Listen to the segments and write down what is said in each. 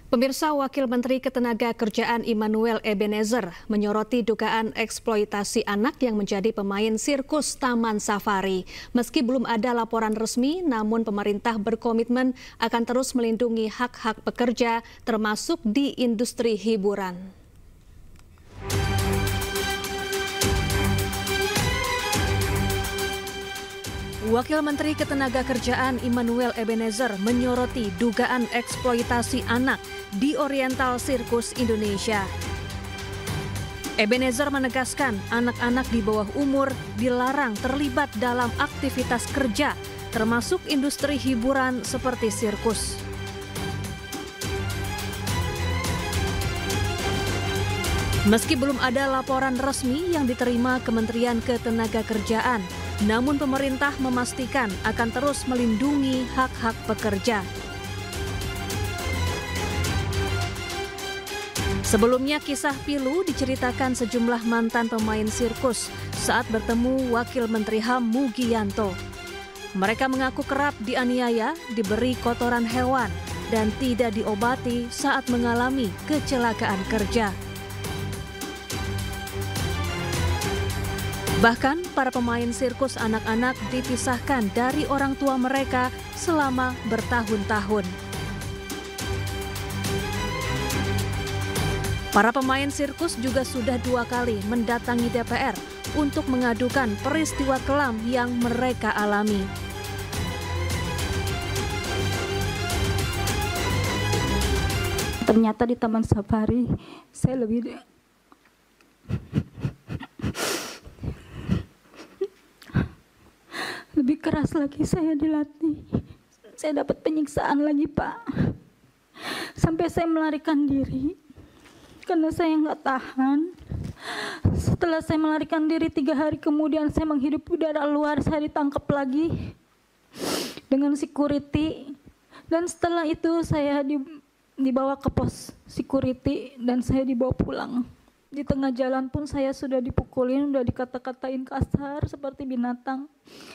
Pemirsa, Wakil Menteri Ketenagakerjaan Immanuel Ebenezer menyoroti dugaan eksploitasi anak yang menjadi pemain sirkus Taman Safari. Meski belum ada laporan resmi, namun pemerintah berkomitmen akan terus melindungi hak-hak pekerja, termasuk di industri hiburan. Wakil Menteri Ketenagakerjaan Immanuel Ebenezer menyoroti dugaan eksploitasi anak di Oriental Circus Indonesia. Ebenezer menegaskan anak-anak di bawah umur dilarang terlibat dalam aktivitas kerja, termasuk industri hiburan seperti sirkus. Meski belum ada laporan resmi yang diterima Kementerian Ketenagakerjaan, namun pemerintah memastikan akan terus melindungi hak-hak pekerja. Sebelumnya kisah pilu diceritakan sejumlah mantan pemain sirkus saat bertemu Wakil Menteri HAM Mugianto. Mereka mengaku kerap dianiaya, diberi kotoran hewan, dan tidak diobati saat mengalami kecelakaan kerja. Bahkan, para pemain sirkus anak-anak dipisahkan dari orang tua mereka selama bertahun-tahun. Para pemain sirkus juga sudah 2 kali mendatangi DPR untuk mengadukan peristiwa kelam yang mereka alami. Ternyata di Taman Safari, saya lebih keras lagi saya dilatih. Saya dapat penyiksaan lagi, Pak. Sampai saya melarikan diri karena saya nggak tahan. Setelah saya melarikan diri 3 hari kemudian saya menghirup udara luar, saya ditangkap lagi dengan security. Dan setelah itu saya dibawa ke pos security dan saya dibawa pulang. Di tengah jalan pun saya sudah dipukulin, sudah dikata-katain kasar seperti binatang.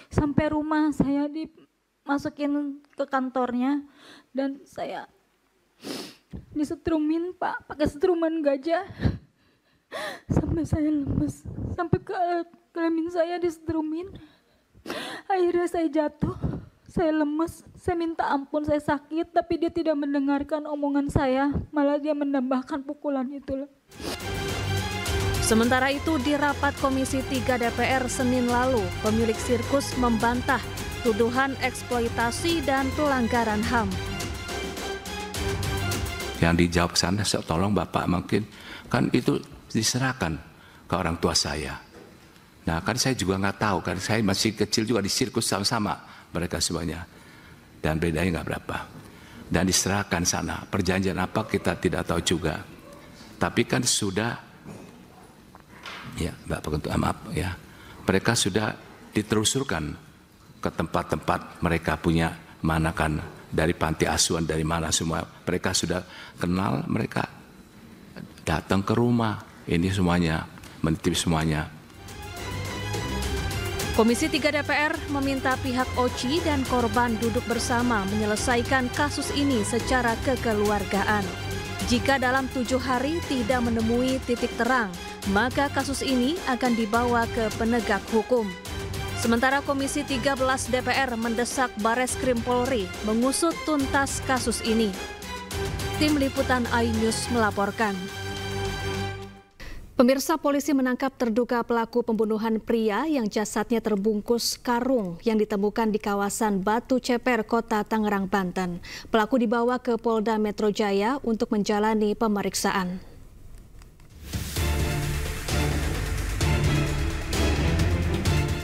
Sampai rumah saya dimasukin ke kantornya dan saya disetrumin, Pak, pakai setruman gajah. Sampai saya lemes, sampai kelamin saya disetrumin. Akhirnya saya jatuh, saya lemes, saya minta ampun, saya sakit, tapi dia tidak mendengarkan omongan saya, malah dia menambahkan pukulan itu. Sementara itu, di rapat Komisi 3 DPR Senin lalu, pemilik sirkus membantah tuduhan eksploitasi dan pelanggaran HAM. Yang dijawab sana, tolong Bapak mungkin, kan itu diserahkan ke orang tua saya. Nah kan saya juga nggak tahu, kan saya masih kecil juga di sirkus sama-sama mereka semuanya. Dan bedanya nggak berapa. Dan diserahkan sana, perjanjian apa kita tidak tahu juga. Tapi kan sudah, ya, maaf ya, mereka sudah ditelusurkan ke tempat-tempat mereka punya, mana kan dari panti asuhan, dari mana semua mereka sudah kenal, mereka datang ke rumah, ini semuanya, menitip semuanya. Komisi 3 DPR meminta pihak OCI dan korban duduk bersama menyelesaikan kasus ini secara kekeluargaan. Jika dalam 7 hari tidak menemui titik terang, maka kasus ini akan dibawa ke penegak hukum. Sementara Komisi 13 DPR mendesak Bareskrim Polri mengusut tuntas kasus ini. Tim Liputan iNews melaporkan. Pemirsa, polisi menangkap terduga pelaku pembunuhan pria yang jasadnya terbungkus karung yang ditemukan di kawasan Batu Ceper, Kota Tangerang, Banten. Pelaku dibawa ke Polda Metro Jaya untuk menjalani pemeriksaan.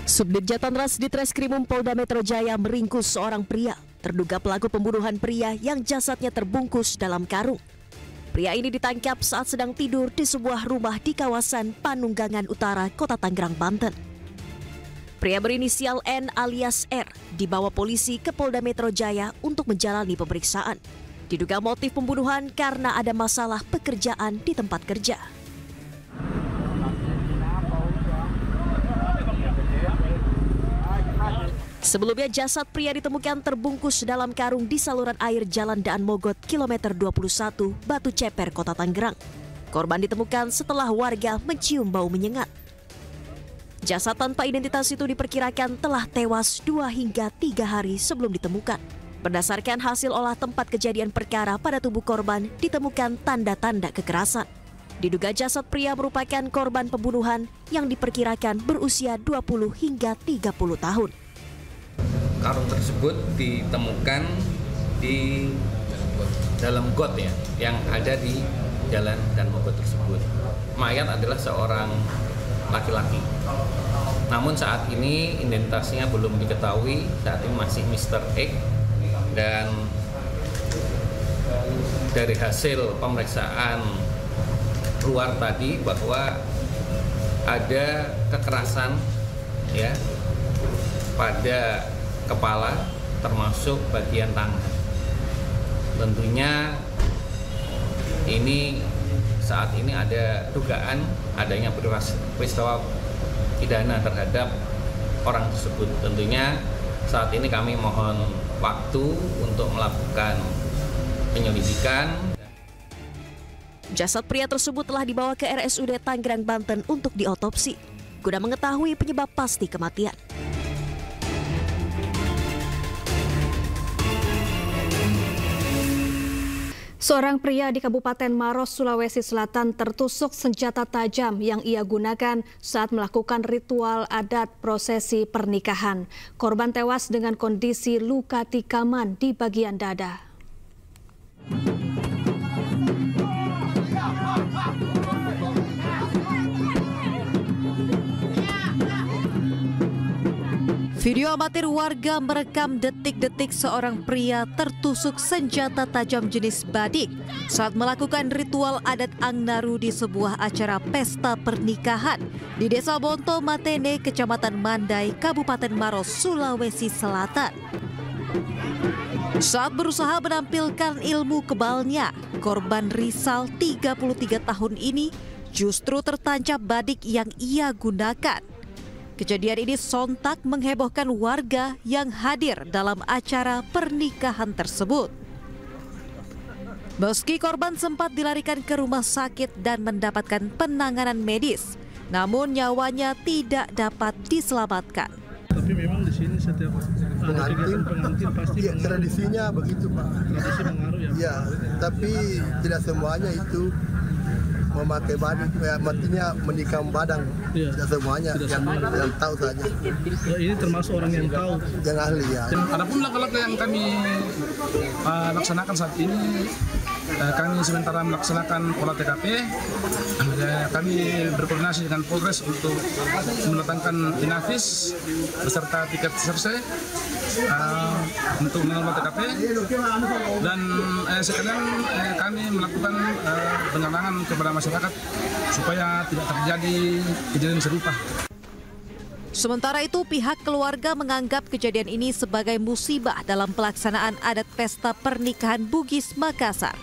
Subdit Jatanras Ditreskrimum Polda Metro Jaya meringkus seorang pria terduga pelaku pembunuhan pria yang jasadnya terbungkus dalam karung. Pria ini ditangkap saat sedang tidur di sebuah rumah di kawasan Panunggangan Utara, Kota Tangerang, Banten. Pria berinisial N alias R dibawa polisi ke Polda Metro Jaya untuk menjalani pemeriksaan. Diduga motif pembunuhan karena ada masalah pekerjaan di tempat kerja. Sebelumnya jasad pria ditemukan terbungkus dalam karung di saluran air Jalan Daan Mogot, kilometer 21, Batu Ceper, Kota Tangerang. Korban ditemukan setelah warga mencium bau menyengat. Jasad tanpa identitas itu diperkirakan telah tewas 2 hingga 3 hari sebelum ditemukan. Berdasarkan hasil olah tempat kejadian perkara, pada tubuh korban ditemukan tanda-tanda kekerasan. Diduga jasad pria merupakan korban pembunuhan yang diperkirakan berusia 20 hingga 30 tahun. Karung tersebut ditemukan di dalam got ya, yang ada di Jalan Daan Mogot tersebut. Mayat adalah seorang laki-laki. Namun saat ini identitasnya belum diketahui, saat ini masih Mr. X, dan dari hasil pemeriksaan luar tadi bahwa ada kekerasan ya pada kepala termasuk bagian tangan. Tentunya ini saat ini ada dugaan adanya peristiwa pidana terhadap orang tersebut. Tentunya saat ini kami mohon waktu untuk melakukan penyelidikan. Jasad pria tersebut telah dibawa ke RSUD Tangerang, Banten untuk diotopsi guna mengetahui penyebab pasti kematian. Seorang pria di Kabupaten Maros, Sulawesi Selatan tertusuk senjata tajam yang ia gunakan saat melakukan ritual adat prosesi pernikahan. Korban tewas dengan kondisi luka tikaman di bagian dada. Video amatir warga merekam detik-detik seorang pria tertusuk senjata tajam jenis badik saat melakukan ritual adat Angnaru di sebuah acara pesta pernikahan di Desa Bonto Matene, Kecamatan Mandai, Kabupaten Maros, Sulawesi Selatan. Saat berusaha menampilkan ilmu kebalnya, korban Rizal 33 tahun ini justru tertancap badik yang ia gunakan. Kejadian ini sontak menghebohkan warga yang hadir dalam acara pernikahan tersebut. Meski korban sempat dilarikan ke rumah sakit dan mendapatkan penanganan medis, namun nyawanya tidak dapat diselamatkan. Tapi memang di sini setiap ada kegiatan pengantin pasti ya, tradisinya begitu Pak. Tradisi mengaruh ya. Iya, tapi tidak semuanya itu memakai badik, artinya menikam badang. Ya. Tidak semuanya, yang tahu saja. Ya, ini termasuk orang yang tahu, yang ahli ya. Adapun langkah-langkah yang kami laksanakan saat ini, kami sementara melaksanakan olah TKP. Kami berkoordinasi dengan Polres untuk mendatangkan Inavis beserta tiket serse untuk mengolah TKP, dan sekalian kami melakukan pengalangan kepada masyarakat supaya tidak terjadi kejadian serupa. Sementara itu, pihak keluarga menganggap kejadian ini sebagai musibah dalam pelaksanaan adat pesta pernikahan Bugis Makassar.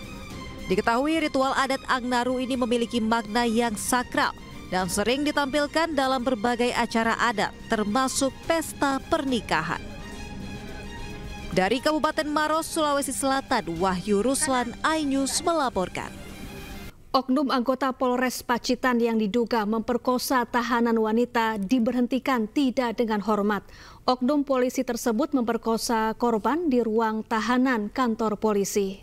Diketahui ritual adat Angnaru ini memiliki makna yang sakral dan sering ditampilkan dalam berbagai acara adat, termasuk pesta pernikahan. Dari Kabupaten Maros, Sulawesi Selatan, Wahyu Ruslan, iNews melaporkan. Oknum anggota Polres Pacitan yang diduga memperkosa tahanan wanita diberhentikan tidak dengan hormat. Oknum polisi tersebut memperkosa korban di ruang tahanan kantor polisi.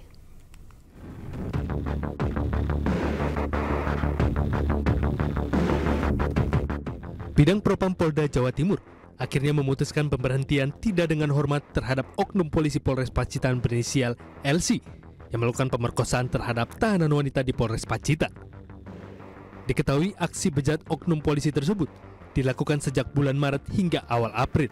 Bidang Propam Polda Jawa Timur akhirnya memutuskan pemberhentian tidak dengan hormat terhadap oknum polisi Polres Pacitan berinisial LC yang melakukan pemerkosaan terhadap tahanan wanita di Polres Pacitan. Diketahui aksi bejat oknum polisi tersebut dilakukan sejak bulan Maret hingga awal April.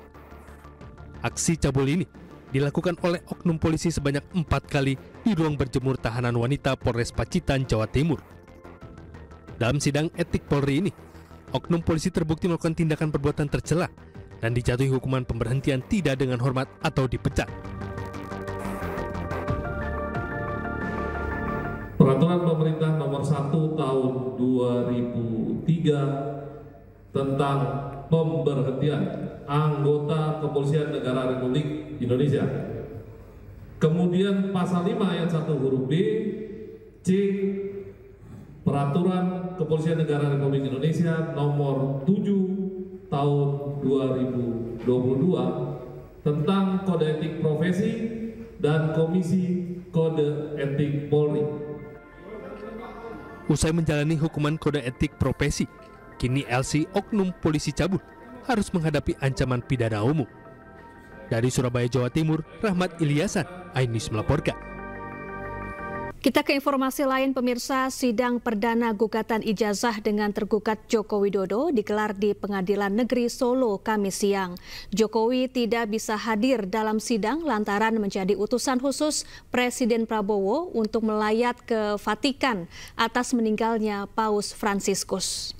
Aksi cabul ini dilakukan oleh oknum polisi sebanyak 4 kali di ruang berjemur tahanan wanita Polres Pacitan, Jawa Timur. Dalam sidang etik Polri ini, oknum polisi terbukti melakukan tindakan perbuatan tercela dan dijatuhi hukuman pemberhentian tidak dengan hormat atau dipecat. Peraturan Pemerintah Nomor 1 Tahun 2003 tentang pemberhentian anggota Kepolisian Negara Republik Indonesia. Kemudian pasal 5 ayat 1 huruf B, C, Peraturan Kepolisian Negara Republik Indonesia nomor 7 tahun 2022 tentang Kode Etik Profesi dan Komisi Kode Etik Polri. Usai menjalani hukuman kode etik profesi, kini LC oknum polisi cabul harus menghadapi ancaman pidana umum. Dari Surabaya, Jawa Timur, Rahmat Ilyasan, iNews melaporkan. Kita ke informasi lain, pemirsa. Sidang perdana gugatan ijazah dengan tergugat Joko Widodo digelar di Pengadilan Negeri Solo Kamis siang. Jokowi tidak bisa hadir dalam sidang lantaran menjadi utusan khusus Presiden Prabowo untuk melayat ke Vatikan atas meninggalnya Paus Fransiskus.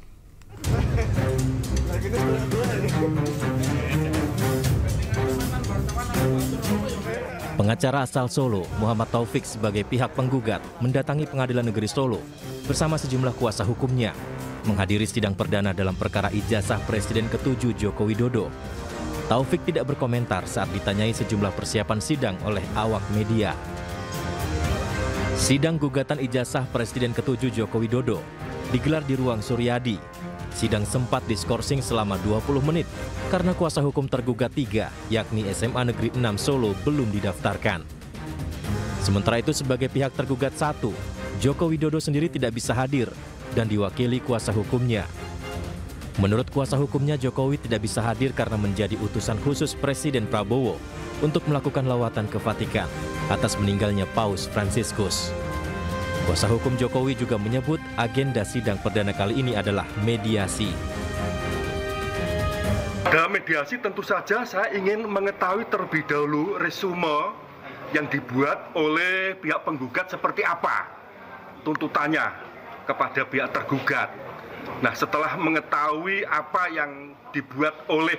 Pengacara asal Solo, Muhammad Taufik sebagai pihak penggugat mendatangi Pengadilan Negeri Solo bersama sejumlah kuasa hukumnya menghadiri sidang perdana dalam perkara ijazah Presiden ke-7 Joko Widodo. Taufik tidak berkomentar saat ditanyai sejumlah persiapan sidang oleh awak media. Sidang gugatan ijazah Presiden ke-7 Joko Widodo digelar di ruang Suryadi. Sidang sempat diskorsing selama 20 menit karena kuasa hukum tergugat 3, yakni SMA Negeri 6 Solo, belum didaftarkan. Sementara itu sebagai pihak tergugat 1, Joko Widodo sendiri tidak bisa hadir dan diwakili kuasa hukumnya. Menurut kuasa hukumnya, Jokowi tidak bisa hadir karena menjadi utusan khusus Presiden Prabowo untuk melakukan lawatan ke Vatikan atas meninggalnya Paus Fransiskus. Kuasa hukum Jokowi juga menyebut agenda sidang perdana kali ini adalah mediasi. Dalam mediasi tentu saja saya ingin mengetahui terlebih dahulu resume yang dibuat oleh pihak penggugat seperti apa tuntutannya kepada pihak tergugat. Nah, setelah mengetahui apa yang dibuat oleh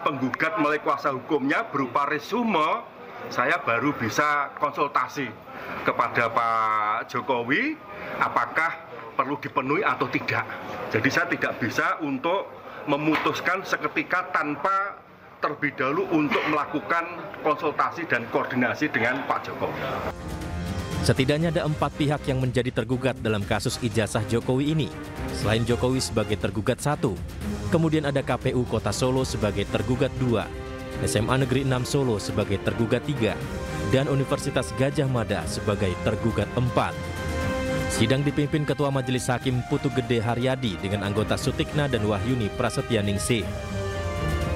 penggugat melalui kuasa hukumnya berupa resume, saya baru bisa konsultasi kepada Pak Jokowi apakah perlu dipenuhi atau tidak. Jadi saya tidak bisa untuk memutuskan seketika tanpa terlebih dahulu untuk melakukan konsultasi dan koordinasi dengan Pak Jokowi. Setidaknya ada 4 pihak yang menjadi tergugat dalam kasus ijazah Jokowi ini. Selain Jokowi sebagai tergugat 1, kemudian ada KPU Kota Solo sebagai tergugat 2, SMA Negeri 6 Solo sebagai tergugat 3, dan Universitas Gadjah Mada sebagai tergugat 4. Sidang dipimpin Ketua Majelis Hakim Putu Gede Haryadi dengan anggota Sutikna dan Wahyuni Prasetyaningsih.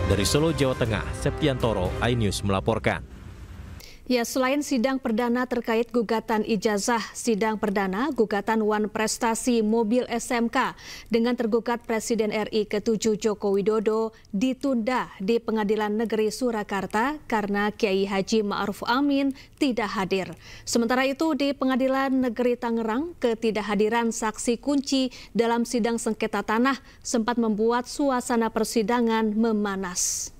Dari Solo, Jawa Tengah, Septiantoro, iNews melaporkan. Ya, selain sidang perdana terkait gugatan ijazah, sidang perdana gugatan Wan Prestasi mobil SMK dengan tergugat Presiden RI ke-7 Joko Widodo ditunda di Pengadilan Negeri Surakarta karena Kiai Haji Ma'ruf Amin tidak hadir. Sementara itu di Pengadilan Negeri Tangerang, ketidakhadiran saksi kunci dalam sidang sengketa tanah sempat membuat suasana persidangan memanas.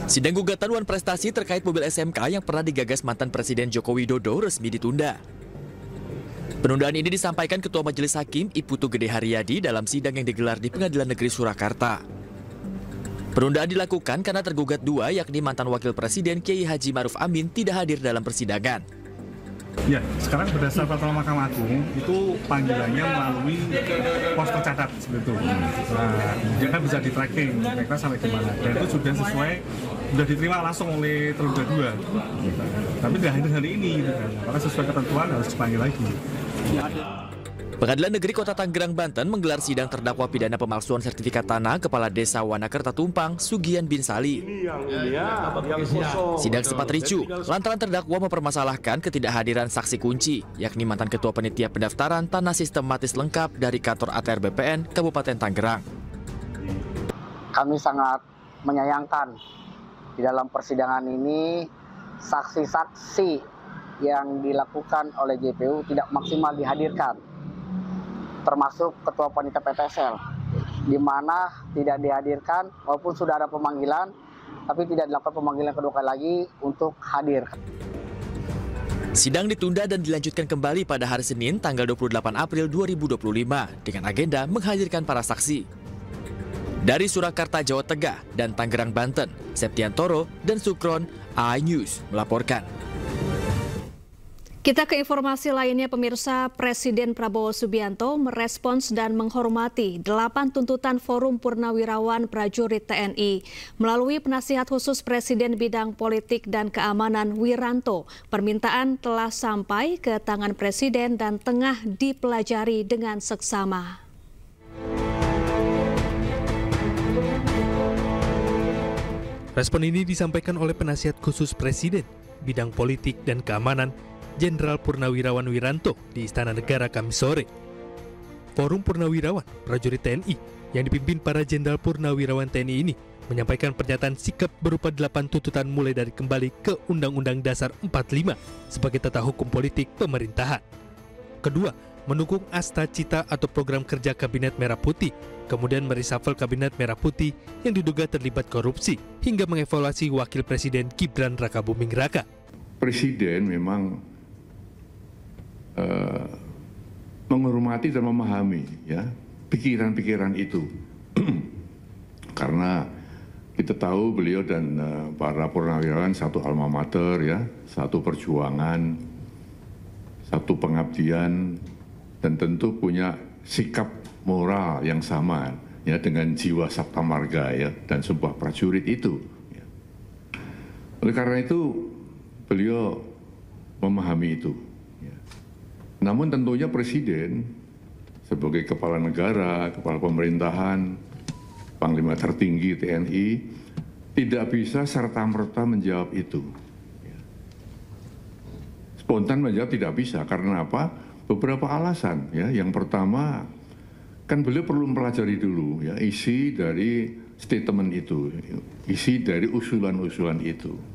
Sidang gugatan Wan Prestasi terkait mobil SMK yang pernah digagas mantan Presiden Joko Widodo resmi ditunda. Penundaan ini disampaikan Ketua Majelis Hakim I Putu Gede Haryadi dalam sidang yang digelar di Pengadilan Negeri Surakarta. Penundaan dilakukan karena tergugat 2, yakni mantan Wakil Presiden Kiai Haji Ma'ruf Amin tidak hadir dalam persidangan. Ya, sekarang berdasar peraturan Mahkamah Agung itu panggilannya melalui pos tercatat seperti itu. Nah, dia kan bisa di-tracking mereka sampai di mana. Dan itu sudah sudah diterima langsung oleh terduga 2. Tapi tidak hadir hari ini, gitu kan. Karena sesuai ketentuan harus dipanggil lagi. Pengadilan Negeri Kota Tanggerang, Banten menggelar sidang terdakwa pidana pemalsuan sertifikat tanah Kepala Desa Wanakerta Tumpang, Sugian bin Sali. Sidang sempat ricuh lantaran terdakwa mempermasalahkan ketidakhadiran saksi kunci, yakni mantan Ketua Panitia Pendaftaran Tanah Sistematis Lengkap dari kantor ATR BPN Kabupaten Tanggerang. Kami sangat menyayangkan di dalam persidangan ini saksi-saksi yang dilakukan oleh JPU tidak maksimal dihadirkan, termasuk Ketua Panitia PTSL, di mana tidak dihadirkan walaupun sudah ada pemanggilan, tapi tidak dilakukan pemanggilan kedua kali lagi untuk hadir. Sidang ditunda dan dilanjutkan kembali pada hari Senin tanggal 28 April 2025 dengan agenda menghadirkan para saksi. Dari Surakarta, Jawa Tengah dan Tangerang, Banten, Septiantoro dan Sukron, iNews melaporkan. Kita ke informasi lainnya, pemirsa. Presiden Prabowo Subianto merespons dan menghormati 8 tuntutan Forum Purnawirawan Prajurit TNI. Melalui penasihat khusus Presiden bidang politik dan keamanan Wiranto, permintaan telah sampai ke tangan Presiden dan tengah dipelajari dengan seksama. Respon ini disampaikan oleh penasihat khusus Presiden bidang politik dan keamanan Jenderal Purnawirawan Wiranto di Istana Negara Kamis sore. Forum Purnawirawan Prajurit TNI yang dipimpin para Jenderal Purnawirawan TNI ini menyampaikan pernyataan sikap berupa 8 tuntutan mulai dari kembali ke Undang-Undang Dasar 45 sebagai tata hukum politik pemerintahan. Kedua, mendukung Asta Cita atau program kerja Kabinet Merah Putih, kemudian mereshuffle Kabinet Merah Putih yang diduga terlibat korupsi, hingga mengevaluasi Wakil Presiden Gibran Rakabuming Raka. Presiden memang menghormati dan memahami ya pikiran-pikiran itu karena kita tahu beliau dan para purnawirawan satu alma mater ya, satu perjuangan, satu pengabdian, dan tentu punya sikap moral yang sama ya dengan jiwa sabta marga ya dan sebuah prajurit itu ya. Oleh karena itu beliau memahami itu. Namun tentunya Presiden sebagai kepala negara, kepala pemerintahan, Panglima tertinggi TNI tidak bisa serta-merta menjawab itu. Spontan menjawab tidak bisa, karena apa? Beberapa alasan ya. Yang pertama, kan beliau perlu mempelajari dulu ya isi dari statement itu, isi dari usulan-usulan itu.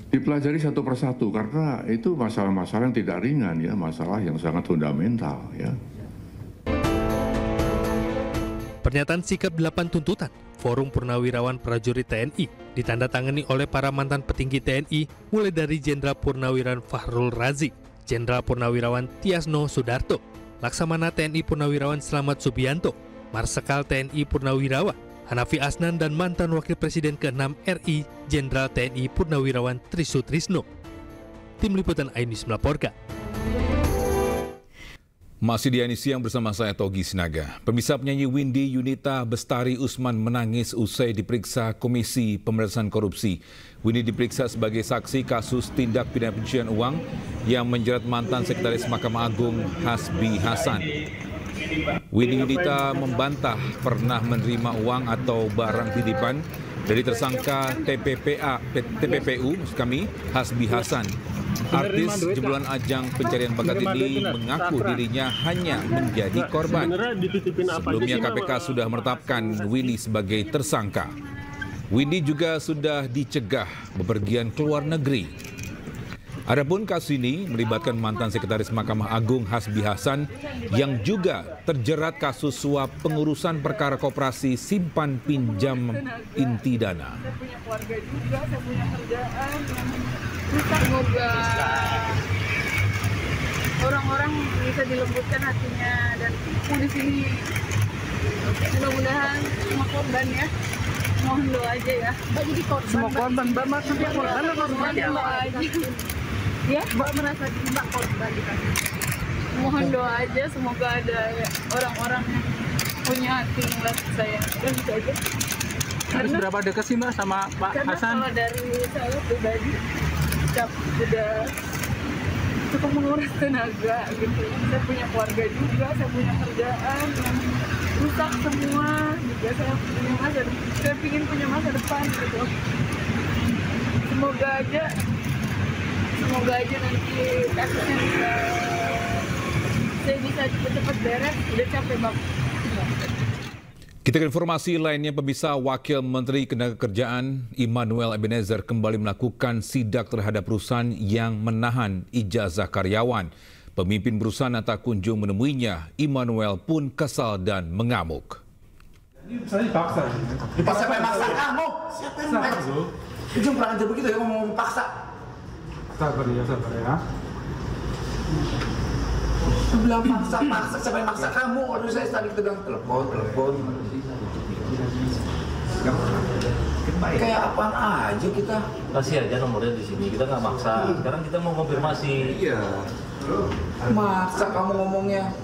Dipelajari satu persatu karena itu masalah-masalah yang tidak ringan ya, masalah yang sangat fundamental ya. Pernyataan sikap 8 tuntutan Forum Purnawirawan Prajurit TNI ditandatangani oleh para mantan petinggi TNI mulai dari Jenderal Purnawirawan Fahrul Razi, Jenderal Purnawirawan Tiasno Sudarto, Laksamana TNI Purnawirawan Slamet Subianto, Marsekal TNI Purnawirawan Hanafi Asnan, dan mantan Wakil Presiden ke-6 RI Jenderal TNI Purnawirawan Trisutrisno. Tim Liputan iNews melaporkan. Masih di iNews Siang bersama saya Togi Sinaga. Pemirsa, penyanyi Windy Yunita Bestari Usman menangis usai diperiksa Komisi Pemberantasan Korupsi. Windy diperiksa sebagai saksi kasus tindak pidana pencucian uang yang menjerat mantan Sekretaris Mahkamah Agung Hasbi Hasan. Windy Yunita membantah pernah menerima uang atau barang titipan dari tersangka TPPU Hasbi Hasan. Artis jebolan ajang pencarian bakat ini mengaku dirinya hanya menjadi korban. Sebelumnya KPK sudah menetapkan Windy sebagai tersangka. Windy juga sudah dicegah bepergian ke luar negeri. Adapun kasus ini melibatkan mantan Sekretaris Mahkamah Agung Hasbi Hasan yang juga terjerat kasus suap pengurusan perkara koperasi simpan pinjam inti dana. Saya punya keluarga juga, saya punya kerjaan. Semoga orang-orang bisa dilembutkan hatinya dan di sini. Mudah-mudahan semua korban ya. Mohon doa aja ya. Mbak jadi korban. Semua korban, Mbak maksudnya korban atau korban aja. Ya, Mbak merasa Mbak korban dikasih. Mohon doa aja, semoga ada orang-orang yang punya hati ngeliat saya. Dan itu aja. Harus berapa dekat sih Mbak sama Pak Karena Hasan? Kalau dari saya pribadi, udah cukup menguras tenaga gitu. Saya punya keluarga juga, saya punya kerjaan yang rusak semua. Juga saya ingin punya masa depan gitu. Semoga aja nanti kasusnya bisa cepat beres. Udah capek banget. Kita ke informasi lainnya, pemirsa. Wakil Menteri Ketenagakerjaan Immanuel Ebenezer kembali melakukan sidak terhadap perusahaan yang menahan ijazah karyawan. Pemimpin perusahaan tak kunjung menemuinya. Immanuel pun kesal dan mengamuk. Saya dipaksa. Dipaksa kamu? Siapa yang paksa? Itu kurang ajar begitu ya, ngomong paksa. Sabar ya. Bilang maksa, sampai maksa kamu. Aduh, saya tadi tegang telepon. Kayak apaan aja kita. Kasih aja nomornya di sini, kita nggak maksa. Sekarang kita mau konfirmasi. Iya. Maksa kamu ngomongnya.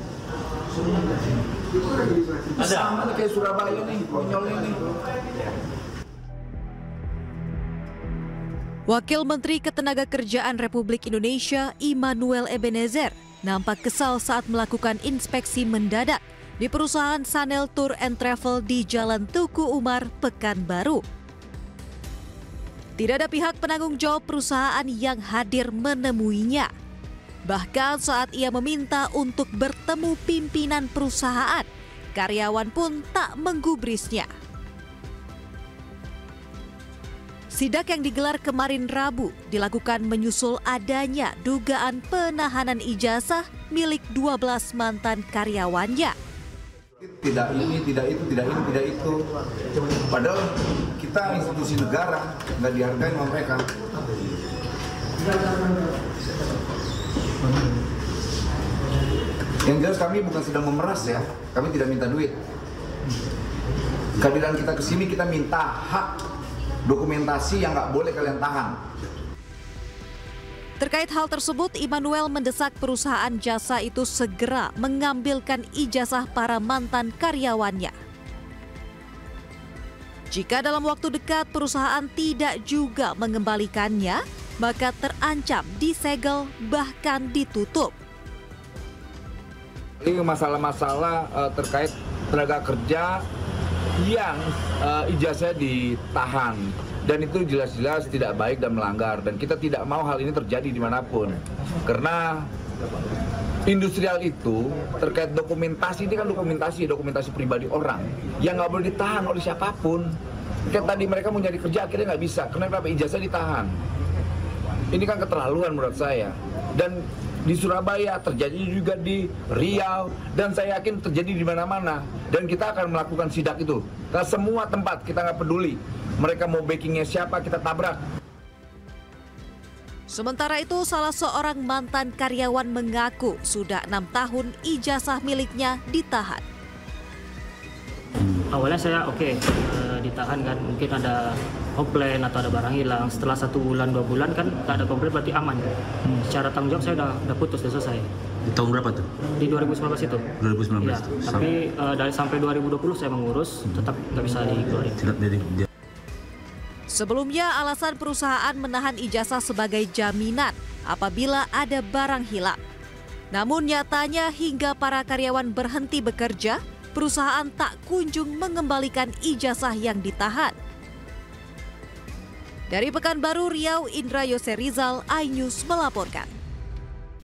Sama nih kayak Surabaya nih, konyolnya nih. Wakil Menteri Ketenagakerjaan Republik Indonesia Immanuel Ebenezer nampak kesal saat melakukan inspeksi mendadak di perusahaan Sanel Tour and Travel di Jalan Tuku Umar, Pekanbaru. Tidak ada pihak penanggung jawab perusahaan yang hadir menemuinya. Bahkan saat ia meminta untuk bertemu pimpinan perusahaan, karyawan pun tak menggubrisnya. Sidak yang digelar kemarin Rabu dilakukan menyusul adanya dugaan penahanan ijazah milik 12 mantan karyawannya. Tidak ini, tidak itu, tidak ini, tidak itu. Padahal kita institusi negara, nggak dihargai sama mereka. Yang jelas kami bukan sedang memeras ya, kami tidak minta duit. Kehadiran kita ke sini kita minta hak dokumentasi yang nggak boleh kalian tahan. Terkait hal tersebut, Immanuel mendesak perusahaan jasa itu segera mengambilkan ijazah para mantan karyawannya. Jika dalam waktu dekat perusahaan tidak juga mengembalikannya, maka terancam disegel bahkan ditutup. Ini masalah-masalah terkait tenaga kerja yang ijazahnya ditahan, dan itu jelas-jelas tidak baik dan melanggar, dan kita tidak mau hal ini terjadi dimanapun, karena industrial itu terkait dokumentasi, ini kan dokumentasi pribadi orang yang nggak boleh ditahan oleh siapapun. Kayak tadi mereka mau nyari kerja akhirnya nggak bisa, kenapa ijazah ditahan? Ini kan keterlaluan menurut saya. Dan di Surabaya, terjadi juga di Riau, dan saya yakin terjadi di mana-mana. Dan kita akan melakukan sidak itu ke semua tempat, kita nggak peduli. Mereka mau backingnya siapa, kita tabrak. Sementara itu, salah seorang mantan karyawan mengaku sudah 6 tahun ijazah miliknya ditahan. Awalnya saya ditahan kan, mungkin ada komplain atau ada barang hilang. Setelah 1 bulan 2 bulan kan tak ada komplain, berarti aman. Secara tanggung jawab saya udah putus, udah selesai. Di tahun berapa tuh? Di 2019 itu. 2019. Ya, tapi dari sampai 2020 saya mengurus, tetap nggak bisa dikeluarin. Sebelumnya alasan perusahaan menahan ijazah sebagai jaminan apabila ada barang hilang. Namun nyatanya hingga para karyawan berhenti bekerja, perusahaan tak kunjung mengembalikan ijazah yang ditahan. Dari Pekanbaru, Riau, Indra Yose Rizal, iNews melaporkan.